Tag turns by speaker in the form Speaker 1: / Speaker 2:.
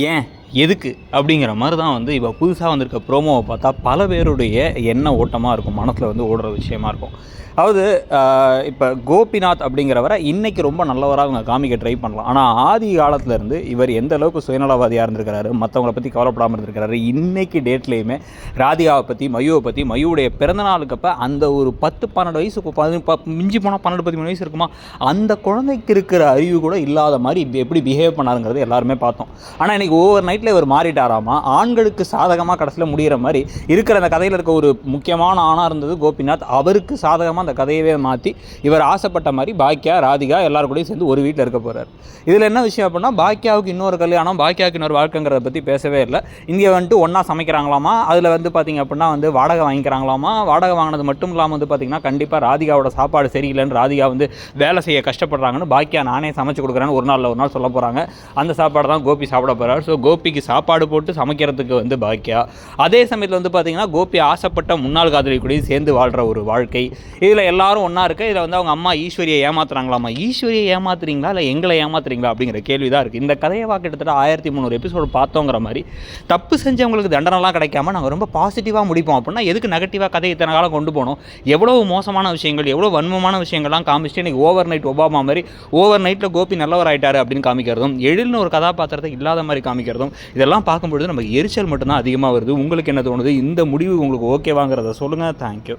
Speaker 1: ஏன்? எதுக்கு? அப்படிங்கிற மாரி தான் வந்து இப்போ புதுசா வந்திருக்க ப்ரோமோவ பார்த்தா பல பேருடைய எண்ண ஓட்டமா இருக்கும். மனசுல வந்து ஓடுற விஷயமா இருக்கும். அதாவது இப்ப கோபிநாத் அப்படிங்கிறவர இன்னைக்கு ரொம்ப நல்லவரா அவங்க காமிக்க ட்ரை பண்ணலாம். ஆனா ஆதி காலத்திலருந்து இவர் எந்த அளவுக்கு சுயநலவாதியா இருந்திருக்கிறாரு, மத்தவங்கள பத்தி கவலைப்படாம இருந்திருக்கிறாரு. இன்னைக்கு டேட்லயுமே ராதிகாவ பத்தி, மயுவ பத்தி, மயுவுடைய பிறந்த நாளுக்கப்ப அந்த ஒரு 10, 12 வயசு மிஞ்சி போனா 12, 13 வயசு இருக்குமா, அந்த குழந்தைக்கு இருக்கிற அறிவு கூட இல்லாத மாரி எப்படி பிஹேவ் பண்ணாருங்கிறது எல்லாருமே பார்த்தோம். ஆனா இன்னைக்கு ஓவர் நைட்ல இவர் மாறிட்டாராமா. ஆண்களுக்கு சாதகமா கடைசியில முடியிற மாரி இருக்கிற அந்த கதையில இருக்க ஒரு முக்கியமான ஆணா இருந்தது கோபிநாத். அவருக்கு சாதகமா அந்த கதையவே மாற்றி இவர் ஆசைப்பட்ட மாதிரி பாக்கியா, ராதிகா எல்லாரும் கூடயும் சேர்ந்து ஒரு வீட்டில் இருக்க போகிறார். இதில் என்ன விஷயம் அப்படின்னா, பாக்கியாவுக்கு இன்னொரு கல்யாணம், பாக்கியாவுக்கு இன்னொரு வாழ்க்கைங்கிறத பற்றி பேசவே இல்லை. இங்கே வந்துட்டு ஒன்றா சமைக்கிறாங்களாமா, அதில் வந்து பார்த்திங்க அப்படின்னா வந்து வாடகை வாங்கிக்கிறாங்களாமா. வாடகை வாங்கினது மட்டும் இல்லாமல் வந்து பார்த்திங்கன்னா கண்டிப்பாக ராதிகாவோட சாப்பாடு சரியில்லைன்னு ராதிகா வந்து வேலை செய்ய கஷ்டப்படுறாங்கன்னு பாக்கியா நானே சமைச்சு கொடுக்குறேன்னு ஒரு நாள் சொல்ல போகிறாங்க. அந்த சாப்பாடு தான் கோபி சாப்பிட போகிறார். ஸோ கோபிக்கு சாப்பாடு போட்டு சமைக்கிறதுக்கு வந்து பாக்கியா, அதே சமயத்தில் வந்து பார்த்திங்கன்னா கோபி ஆசைப்பட்ட முன்னாள் காதலி கூட சேர்ந்து வாழ்கிற ஒரு வாழ்க்கை. இதில் எல்லாரும் ஒன்றா இருக்க. இதில் வந்து அவங்க அம்மா ஈஸ்வரியை ஏமாத்துறாங்களாமா. ஈஸ்வரியை ஏமாத்துறீங்களா இல்லை எங்களை ஏமாத்துறீங்களா அப்படிங்கிற கேள்வி தான் இருக்குது. இந்த கதையை கிட்டத்தட்ட 1300 எபிசோடு பார்த்தோங்கிற மாதிரி தப்பு செஞ்சவங்களுக்கு தண்டனைலாம் கிடைக்காம நாங்கள் ரொம்ப பாசிட்டிவாக முடிப்போம் அப்படின்னா எதுக்கு நெகட்டிவாக கதை இத்தனை காலம் கொண்டு போனோம்? எவ்வளோ மோசமான விஷயங்கள், எவ்வளோ வன்மமான விஷயங்கள்லாம் காமிச்சிட்டு இன்றைக்கி ஓவர் நைட் ஒபாமா மாதிரி ஓவர் நைட்டில் கோபி நல்லவர் ஆகிட்டாரு அப்படின்னு காமிக்கிறதும், எழில்னு ஒரு கதாபாத்திரத்தை இல்லாத மாதிரி காமிக்கிறதும், இதெல்லாம் பார்க்கும்பொழுது நமக்கு எரிச்சல் மட்டும்தான் அதிகமாக வருது. உங்களுக்கு என்ன தோணுது? இந்த முடிவு உங்களுக்கு ஓகேவாங்கிறத சொல்லுங்கள். தேங்க்யூ.